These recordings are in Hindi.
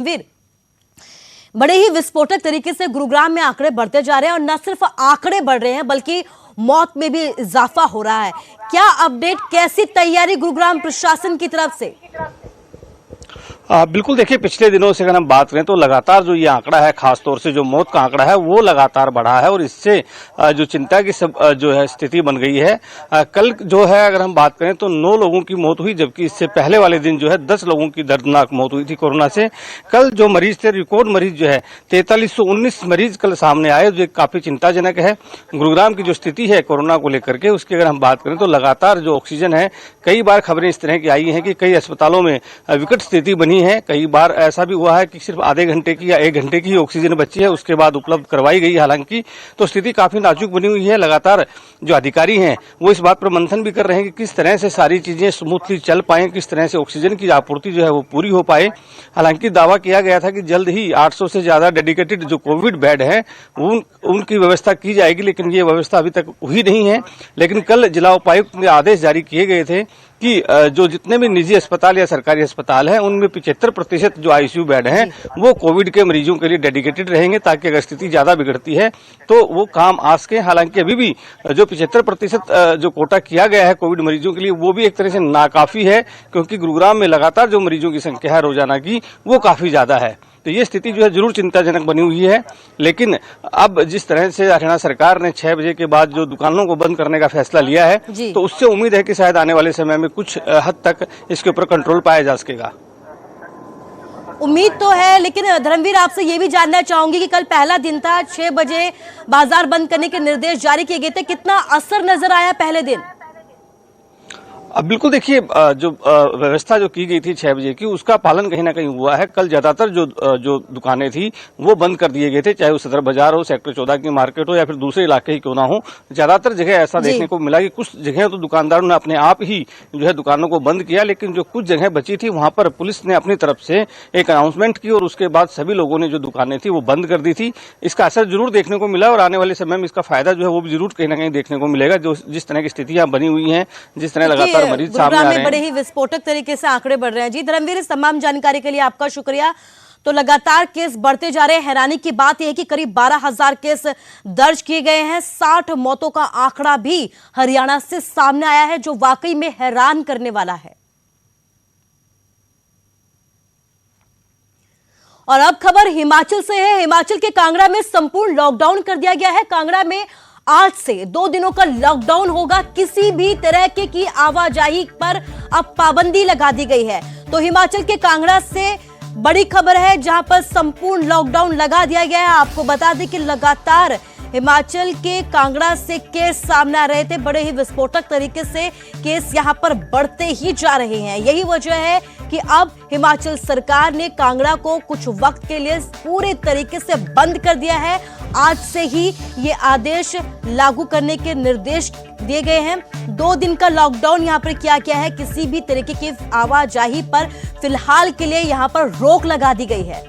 वीर, बड़े ही विस्फोटक तरीके से गुरुग्राम में आंकड़े बढ़ते जा रहे हैं और न सिर्फ आंकड़े बढ़ रहे हैं बल्कि मौत में भी इजाफा हो रहा है। क्या अपडेट, कैसी तैयारी गुरुग्राम प्रशासन की तरफ से? बिल्कुल, देखिए पिछले दिनों से अगर हम बात करें तो लगातार जो ये आंकड़ा है, खासतौर से जो मौत का आंकड़ा है वो लगातार बढ़ा है और इससे जो चिंता की जो है स्थिति बन गई है। कल जो है अगर हम बात करें तो 9 लोगों की मौत हुई, जबकि इससे पहले वाले दिन जो है 10 लोगों की दर्दनाक मौत हुई थी कोरोना से। कल जो मरीज थे, रिकॉर्ड मरीज जो है 4319 मरीज कल सामने आए, जो काफी चिंताजनक है। गुरुग्राम की जो स्थिति है कोरोना को लेकर के, उसकी अगर हम बात करें तो लगातार जो ऑक्सीजन है, कई बार खबरें इस तरह की आई हैं कि कई अस्पतालों में विकट स्थिति बनी है। कई बार ऐसा भी हुआ है कि सिर्फ आधे घंटे की या 1 घंटे की ऑक्सीजन बची है, उसके बाद उपलब्ध करवाई गई। हालांकि तो स्थिति काफी नाजुक बनी हुई है। लगातार जो अधिकारी हैं वो इस बात पर मंथन भी कर रहे हैं कि किस तरह से सारी चीजें स्मूथली चल पाए, किस तरह से ऑक्सीजन की आपूर्ति जो है वो पूरी हो पाए। हालांकि दावा किया गया था कि जल्द ही 800 से ज्यादा डेडिकेटेड जो कोविड बेड है उनकी व्यवस्था की जाएगी, लेकिन ये व्यवस्था अभी तक हुई नहीं है। लेकिन कल जिला उपायुक्त ने आदेश जारी किए गए थे कि जो जितने भी निजी अस्पताल या सरकारी अस्पताल हैं उनमें 75% जो आईसीयू बेड हैं वो कोविड के मरीजों के लिए डेडिकेटेड रहेंगे, ताकि अगर स्थिति ज्यादा बिगड़ती है तो वो काम आ सके। हालांकि अभी भी जो 75% जो कोटा किया गया है कोविड मरीजों के लिए वो भी एक तरह से नाकाफी है, क्योंकि गुरुग्राम में लगातार जो मरीजों की संख्या है रोजाना की वो काफी ज्यादा है। तो ये स्थिति जो है जरूर चिंताजनक बनी हुई है। लेकिन अब जिस तरह से हरियाणा सरकार ने 6 बजे के बाद जो दुकानों को बंद करने का फैसला लिया है, तो उससे उम्मीद है कि शायद आने वाले समय में कुछ हद तक इसके ऊपर कंट्रोल पाया जा सकेगा। उम्मीद तो है, लेकिन धर्मवीर आपसे ये भी जानना चाहूंगी कि कल पहला दिन था, 6 बजे बाजार बंद करने के निर्देश जारी किए गए थे, कितना असर नजर आया पहले दिन? अब बिल्कुल देखिए, जो व्यवस्था जो की गई थी 6 बजे की, उसका पालन कहीं ना कहीं हुआ है। कल ज्यादातर जो दुकानें थी वो बंद कर दिए गए थे, चाहे वो सदर बाजार हो, सेक्टर 14 की मार्केट हो या फिर दूसरे इलाके ही क्यों ना हो। ज्यादातर जगह ऐसा देखने को मिला कि कुछ जगह तो दुकानदारों ने अपने आप ही जो है दुकानों को बंद किया, लेकिन जो कुछ जगह बची थी वहां पर पुलिस ने अपनी तरफ से एक अनाउंसमेंट की और उसके बाद सभी लोगों ने जो दुकानें थी वो बंद कर दी थी। इसका असर जरूर देखने को मिला और आने वाले समय में इसका फायदा जो है वो भी जरूर कहीं ना कहीं देखने को मिलेगा। जो जिस तरह की स्थितियां बनी हुई है, जिस तरह लगातार मरीज सामने आ रहे हैं, बड़े ही विस्फोटक तरीके से आंकड़े बढ़ रहे हैं। जी धर्मवीर, इस तमाम जानकारी के लिए आपका शुक्रिया। तो लगातार केस बढ़ते जा रहे हैं। हैरानी की बात यह है कि करीब 12,000 केस दर्ज किए गए हैं। 60 मौतों का आंकड़ा भी हरियाणा से सामने आया है, जो वाकई में हैरान करने वाला है। और अब खबर हिमाचल से है। हिमाचल के कांगड़ा में संपूर्ण लॉकडाउन कर दिया गया है। कांगड़ा में आज से 2 दिनों का लॉकडाउन होगा। किसी भी तरह की आवाजाही पर अब पाबंदी लगा दी गई है। तो हिमाचल के कांगड़ा से बड़ी खबर है, जहां पर संपूर्ण लॉकडाउन लगा दिया गया है। आपको बता दें कि लगातार हिमाचल के कांगड़ा से केस सामने आ रहे थे। बड़े ही विस्फोटक तरीके से केस यहां पर बढ़ते ही जा रहे हैं। यही वजह है कि अब हिमाचल सरकार ने कांगड़ा को कुछ वक्त के लिए पूरे तरीके से बंद कर दिया है। आज से ही ये आदेश लागू करने के निर्देश दिए गए हैं। 2 दिन का लॉकडाउन यहां पर किया गया है। किसी भी तरीके की आवाजाही पर फिलहाल के लिए यहां पर रोक लगा दी गई है।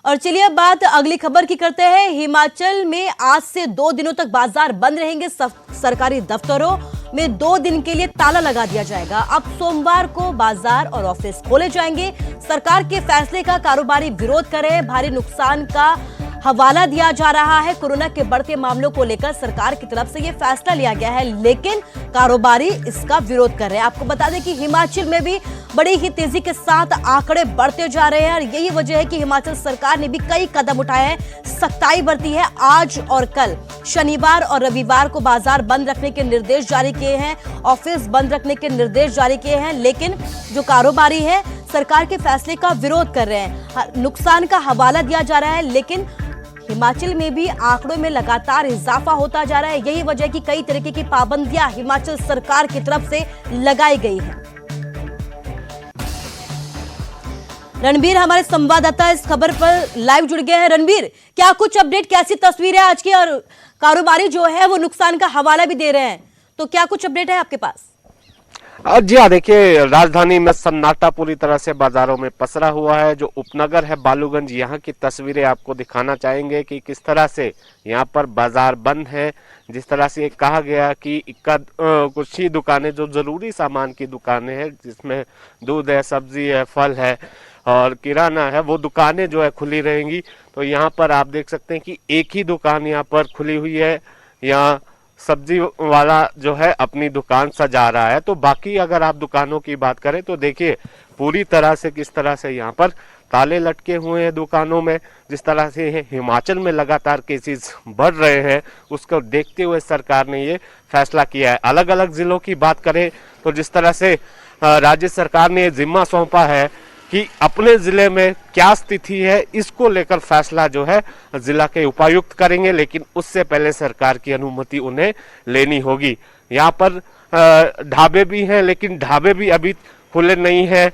और चलिए अब बात अगली खबर की करते हैं। हिमाचल में आज से 2 दिनों तक बाजार बंद रहेंगे। सरकारी दफ्तरों में 2 दिन के लिए ताला लगा दिया जाएगा। अब सोमवार को बाजार और ऑफिस खोले जाएंगे। सरकार के फैसले का कारोबारी विरोध कर रहे हैं। भारी नुकसान का हवाला दिया जा रहा है। कोरोना के बढ़ते मामलों को लेकर सरकार की तरफ से यह फैसला लिया गया है, लेकिन कारोबारी इसका विरोध कर रहे हैं। आपको बता दें कि हिमाचल में भी बड़ी ही तेजी के साथ आंकड़े बढ़ते जा रहे हैं और यही वजह है कि हिमाचल सरकार ने भी कई कदम उठाए हैं, सख्ताई बरती है। आज और कल शनिवार और रविवार को बाजार बंद रखने के निर्देश जारी किए हैं, ऑफिस बंद रखने के निर्देश जारी किए हैं, लेकिन जो कारोबारी है सरकार के फैसले का विरोध कर रहे हैं। नुकसान का हवाला दिया जा रहा है, लेकिन हिमाचल में भी आंकड़ों में लगातार इजाफा होता जा रहा है। यही वजह कि कई तरीके की पाबंदियां हिमाचल सरकार की तरफ से लगाई गई है। रणबीर हमारे संवाददाता इस खबर पर लाइव जुड़ गए हैं। रणबीर, क्या कुछ अपडेट, कैसी तस्वीर है आज की? और कारोबारी जो है वो नुकसान का हवाला भी दे रहे हैं, तो क्या कुछ अपडेट है आपके पास? जी हाँ, देखिए राजधानी में सन्नाटा पूरी तरह से बाजारों में पसरा हुआ है। जो उपनगर है बालूगंज, यहाँ की तस्वीरें आपको दिखाना चाहेंगे कि किस तरह से यहाँ पर बाजार बंद है। जिस तरह से कहा गया कि कुछ ही दुकानें जो जरूरी सामान की दुकानें हैं, जिसमें दूध है, सब्जी है, फल है और किराना है, वो दुकानें जो है खुली रहेंगी। तो यहाँ पर आप देख सकते हैं कि एक ही दुकान यहाँ पर खुली हुई है। यहाँ सब्जी वाला जो है अपनी दुकान सजा रहा है। तो बाकी अगर आप दुकानों की बात करें तो देखिए पूरी तरह से किस तरह से यहाँ पर ताले लटके हुए हैं दुकानों में। जिस तरह से हिमाचल में लगातार केसेस बढ़ रहे हैं, उसको देखते हुए सरकार ने ये फैसला किया है। अलग अलग जिलों की बात करें तो जिस तरह से राज्य सरकार ने जिम्मा सौंपा है कि अपने जिले में क्या स्थिति है, इसको लेकर फैसला जो है जिला के उपायुक्त करेंगे, लेकिन उससे पहले सरकार की अनुमति उन्हें लेनी होगी। यहाँ पर ढाबे भी हैं, लेकिन ढाबे भी अभी खुले नहीं हैं।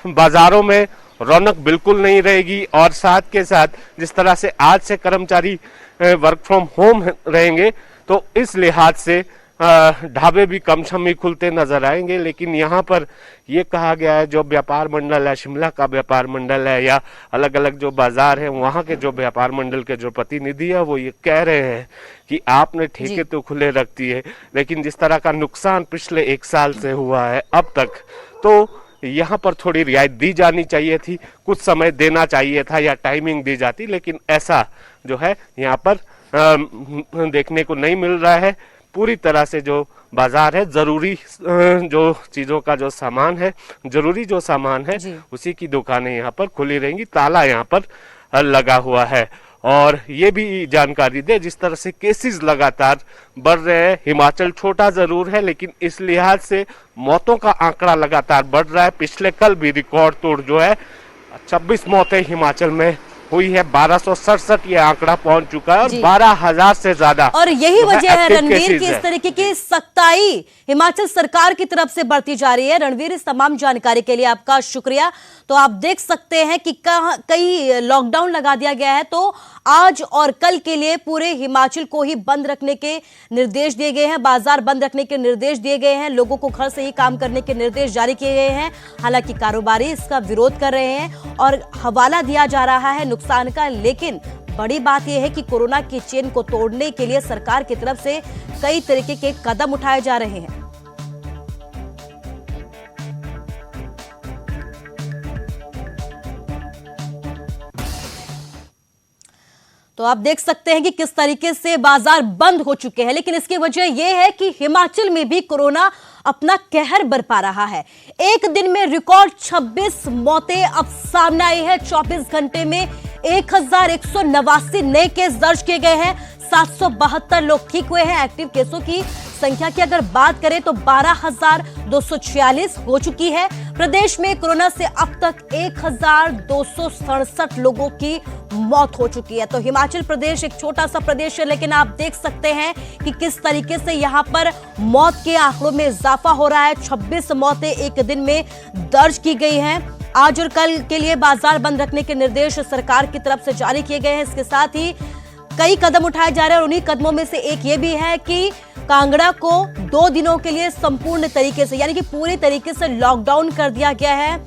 बाजारों में रौनक बिल्कुल नहीं रहेगी और साथ के साथ जिस तरह से आज से कर्मचारी वर्क फ्रॉम होम रहेंगे, तो इस लिहाज से ढाबे भी कम सम ही खुलते नजर आएंगे। लेकिन यहाँ पर ये कहा गया है, जो व्यापार मंडल है, शिमला का व्यापार मंडल है या अलग अलग जो बाजार है, वहाँ के जो व्यापार मंडल के जो प्रतिनिधि है वो ये कह रहे हैं कि आपने ठेके तो खुले रख दिए, लेकिन जिस तरह का नुकसान पिछले 1 साल से हुआ है अब तक, तो यहाँ पर थोड़ी रियायत दी जानी चाहिए थी, कुछ समय देना चाहिए था या टाइमिंग दी जाती, लेकिन ऐसा जो है यहाँ पर देखने को नहीं मिल रहा है। पूरी तरह से जो बाजार है, जरूरी जो चीजों का जो सामान है, जरूरी जो सामान है, उसी की दुकानें यहाँ पर खुली रहेंगी। ताला यहाँ पर लगा हुआ है। और ये भी जानकारी दे, जिस तरह से केसेस लगातार बढ़ रहे हैं, हिमाचल छोटा जरूर है लेकिन इस लिहाज से मौतों का आंकड़ा लगातार बढ़ रहा है। पिछले कल भी रिकॉर्ड तोड़ जो है 26 मौतें हिमाचल में हुई है। 1267 ये आंकड़ा पहुंच चुका है और 12,000 से ज्यादा। और यही वजह है रणवीर की इस तरीके की सख्ताई हिमाचल सरकार की तरफ से बढ़ती जा रही है। रणवीर, इस तमाम जानकारी के लिए आपका शुक्रिया। तो आप देख सकते हैं कि कई लॉकडाउन लगा दिया गया है, तो आज और कल के लिए पूरे हिमाचल को ही बंद रखने के निर्देश दिए गए हैं, बाजार बंद रखने के निर्देश दिए गए हैं, लोगों को घर से ही काम करने के निर्देश जारी किए गए हैं। हालांकि कारोबारी इसका विरोध कर रहे हैं और हवाला दिया जा रहा है नुकसान का, लेकिन बड़ी बात यह है कि कोरोना की चेन को तोड़ने के लिए सरकार की तरफ से कई तरीके के कदम उठाए जा रहे हैं। तो आप देख सकते हैं कि किस तरीके से बाजार बंद हो चुके हैं, लेकिन इसकी वजह यह है कि हिमाचल में भी कोरोना अपना कहर बरपा रहा है। एक दिन में रिकॉर्ड 26 मौतें अब सामने आई है। 24 घंटे में 1189 नए केस दर्ज किए गए हैं। 772 लोग ठीक हुए हैं। एक्टिव केसों की संख्या की अगर बात करें तो 12,246 हो चुकी है। प्रदेश में कोरोना से अब तक 1,267 लोगों की मौत हो चुकी है। तो हिमाचल प्रदेश एक छोटा सा प्रदेश है, लेकिन आप देख सकते हैं कि किस तरीके से यहां पर मौत के आंकड़ों में इजाफा हो रहा है। 26 मौतें एक दिन में दर्ज की गई हैं। आज और कल के लिए बाजार बंद रखने के निर्देश सरकार की तरफ से जारी किए गए हैं। इसके साथ ही कई कदम उठाए जा रहे हैं और उन्हीं कदमों में से एक ये भी है कि कांगड़ा को 2 दिनों के लिए संपूर्ण तरीके से, यानी कि पूरी तरीके से लॉकडाउन कर दिया गया है।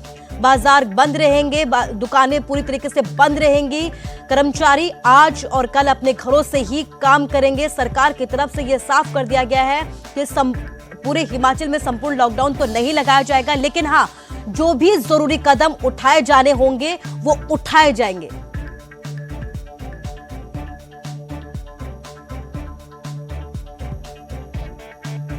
बाजार बंद रहेंगे, दुकानें पूरी तरीके से बंद रहेंगी। कर्मचारी आज और कल अपने घरों से ही काम करेंगे। सरकार की तरफ से यह साफ कर दिया गया है कि पूरे हिमाचल में संपूर्ण लॉकडाउन तो नहीं लगाया जाएगा, लेकिन हाँ, जो भी जरूरी कदम उठाए जाने होंगे वो उठाए जाएंगे।